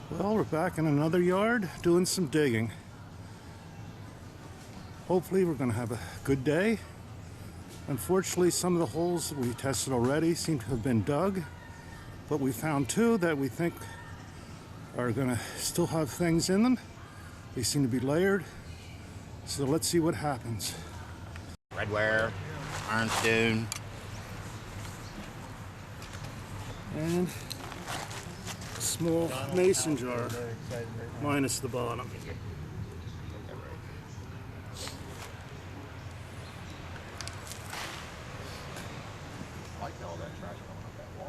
Well, we're back in another yard doing some digging. Hopefully we're going to have a good day. Unfortunately, some of the holes that we tested already seem to have been dug, but we found two that we think are going to still have things in them. They seem to be layered, so let's see what happens. Redware, ironstone, and a small mason jar, minus the bottom.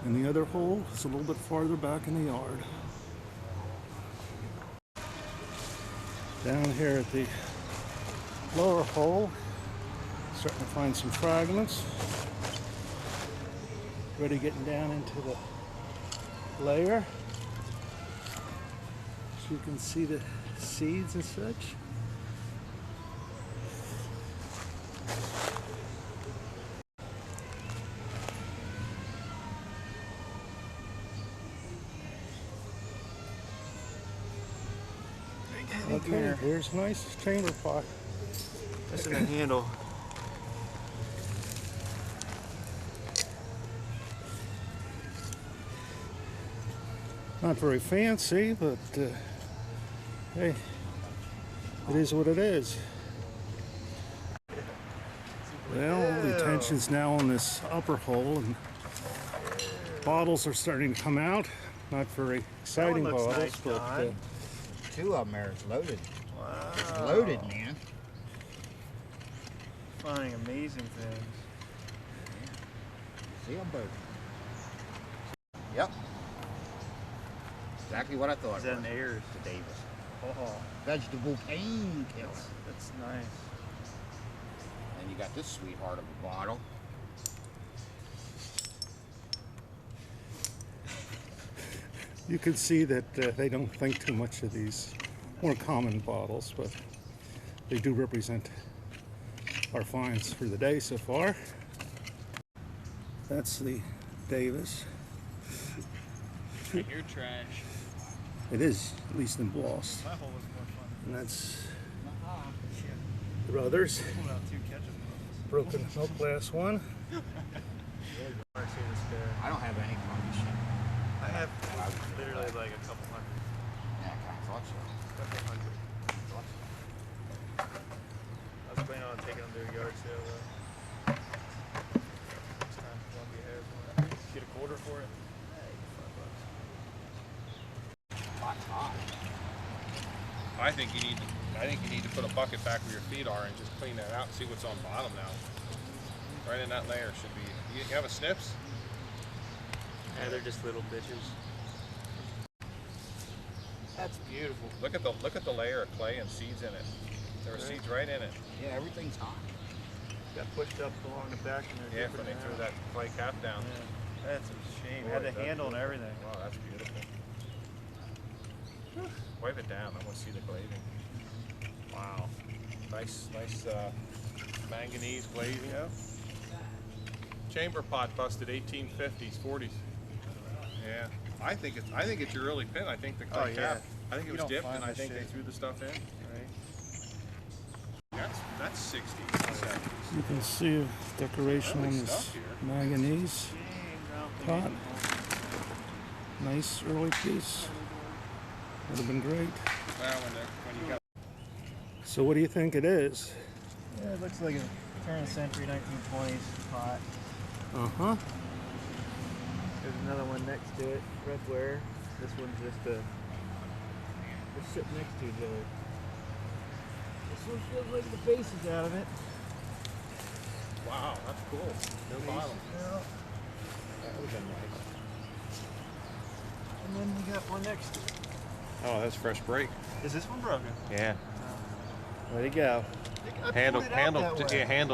And the other hole is a little bit farther back in the yard. Down here at the lower hole, starting to find some fragments. Already getting down into the layer. So you can see the seeds and such. Okay, here's a nice chamber pot. That's in the handle. Not very fancy, but hey, it is what it is. Well, the attention's now on this upper hole, and bottles are starting to come out. Not very exciting bottles, nice, but two of them are loaded. Wow. It's loaded, man. Finding amazing things. See them both. Yep. Exactly what I thought. Is that an Ayers? The Davis. Oh, Vegetable painkiller. that's nice. And you got this sweetheart of a bottle. you can see that they don't think too much of these more common bottles, but they do represent our finds for the day so far. That's the Davis. You're trash. It is, at least embossed. My hole was more fun. And that's the Brothers. Pulled out two ketchup bottles. Broken milk glass one. I don't have any funky shit. I have literally like a couple hundred. Yeah, I kind of thought so. Couple hundred. I was planning on taking them to a yard sale though. Next time Columbia has one. Get a quarter for it. I think you need to put a bucket back where your feet are and just clean that out and see what's on bottom now. Right in that layer should be. You have a snips? Yeah, they're just little bitches. That's beautiful. Look at the layer of clay and seeds in it. There are seeds right in it. Yeah, everything's hot. Got pushed up along the back and they're Yeah, when they threw that clay cap down. Yeah. That's a shame. Boy, Had the that's handle and everything. Wow, that's beautiful. Wipe it down. I want to see the glazing. Wow, nice manganese glazing. Yeah. Chamber pot busted 1850s, 40s. Yeah, I think it's your early pin. I think the clay cap. I think it was dipped, and I think they threw the stuff in. Right. That's 60s, 70s. You can see a decoration on this manganese pot. Nice early piece. Would have been great. Well, when you got. So what do you think it is? Yeah, it looks like a turn of the century 1920s pot. Uh-huh. There's another one next to it, redware. This one's just they're sitting next to each other. This one feels like the base is out of it. Wow, that's cool. No bottom. Yeah. That would have been nice. And then we got one next to it. Oh, that's fresh break. Is this one broken? Yeah. Where'd it go? Handle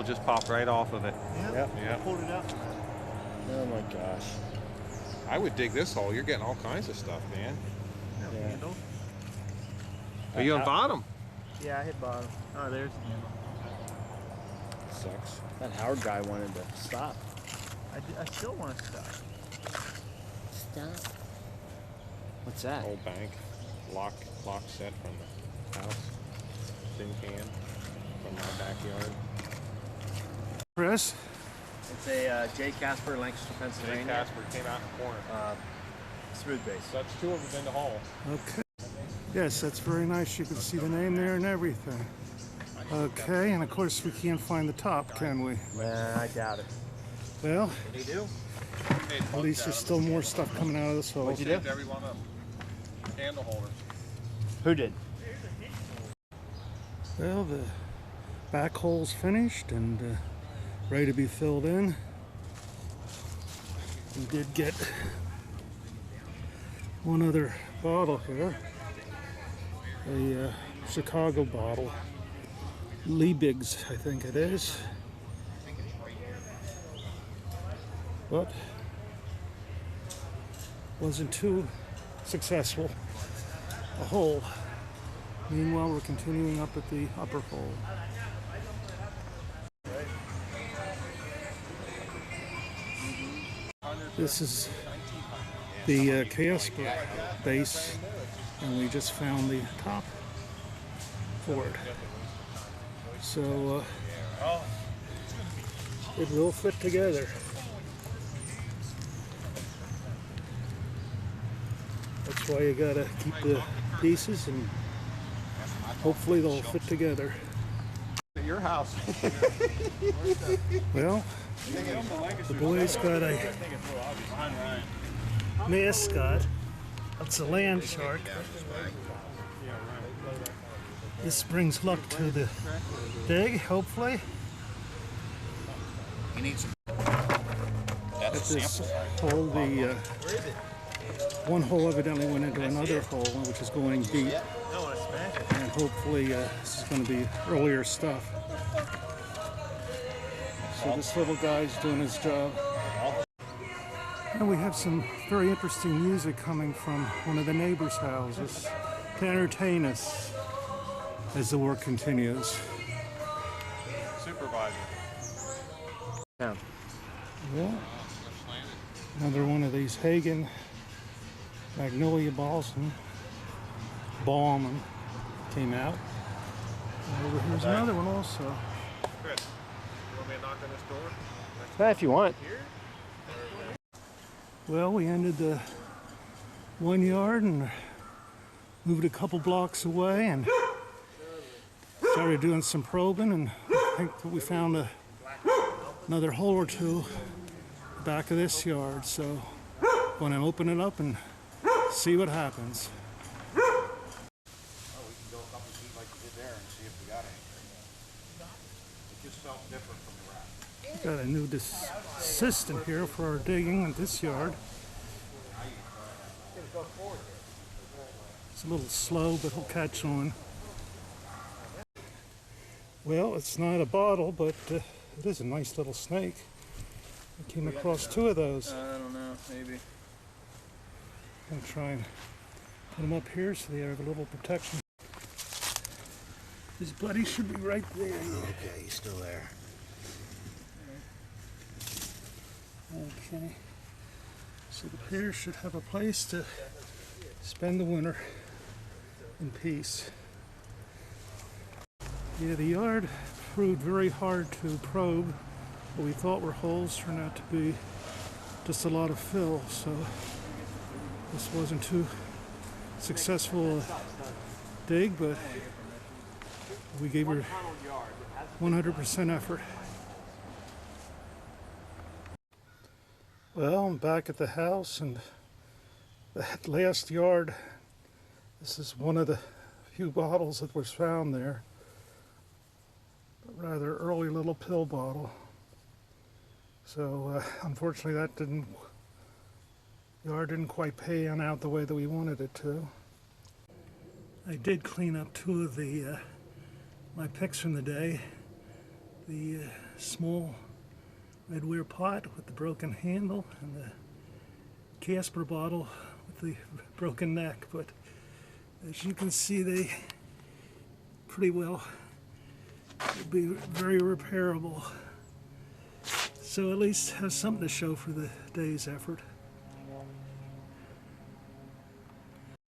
just popped right off of it. Yeah. Yeah. Pulled it out. Oh my gosh. I would dig this hole. You're getting all kinds of stuff, man. Yeah. Handle. Are you on bottom? Yeah, I hit bottom. Oh, there's the handle. Sucks. That Howard guy wanted to stop. I still want to stop. Stop. What's that? Old bank. lock set from the house. Tin can from my backyard. Chris? It's a J. Casper, Lancaster, Jay Pennsylvania. Casper came out in the corner. Smooth base. So that's 2 of them in the hall. Okay. Yes, that's very nice. You can see the name there and everything. Okay, and of course we can't find the top, can we? I doubt it. Well, What do you do? at least there's still more stuff coming out of this hole. What'd you do? Saved every one of them. Candle holders. Who did? Well, the back hole's finished and ready to be filled in. We did get one other bottle here, a Chicago bottle, Liebig's, I think it is, but wasn't too successful. A hole. Meanwhile, we're continuing up at the upper hole. This is the Casper base, and we just found the top for it. So it will fit together. That's why you gotta keep the pieces, and hopefully they'll fit together. At your house. Well, the boys got a mascot. That's a land shark. This brings luck to the dig, hopefully. You need some. At That's a this sample. hole, the one hole evidently went into another hole, which is going deep. And hopefully this is going to be earlier stuff. So this little guy's doing his job. And we have some very interesting music coming from one of the neighbors' houses to entertain us as the work continues. Supervisor. Yeah. Yeah. Another one of these Hagen Magnolia Balsam Balm came out. And over here's another one also. Chris, you want me to knock on this door? If you want. Well, we ended the 1 yard and moved a couple blocks away and started doing some probing, and I think that we found another hole or two back of this yard. So I'm going to open it up and see what happens. Oh, we can go a couple feet like we did there and see if we got anything. It just felt different from the rack. Got a new assistant here for our digging in this yard. It's a little slow, but he'll catch on. Well, it's not a bottle, but it is a nice little snake. I came across 2 of those. I don't know, maybe. I'm going to try and put them up here so they have a little protection. His buddy should be right there. Okay, he's still there. Okay. So the pair should have a place to spend the winter in peace. Yeah, the yard proved very hard to probe. What we thought were holes turned out to be just a lot of fill, so this wasn't too successful dig, but we gave her 100% effort. Well, I'm back at the house, and that last yard, this is one of the few bottles that was found there. A rather early little pill bottle. So unfortunately that yard didn't quite pan out the way that we wanted it to. I did clean up 2 of the my picks from the day. The small redware pot with the broken handle and the Casper bottle with the broken neck, but as you can see, they pretty well would be very repairable. So at least have something to show for the day's effort.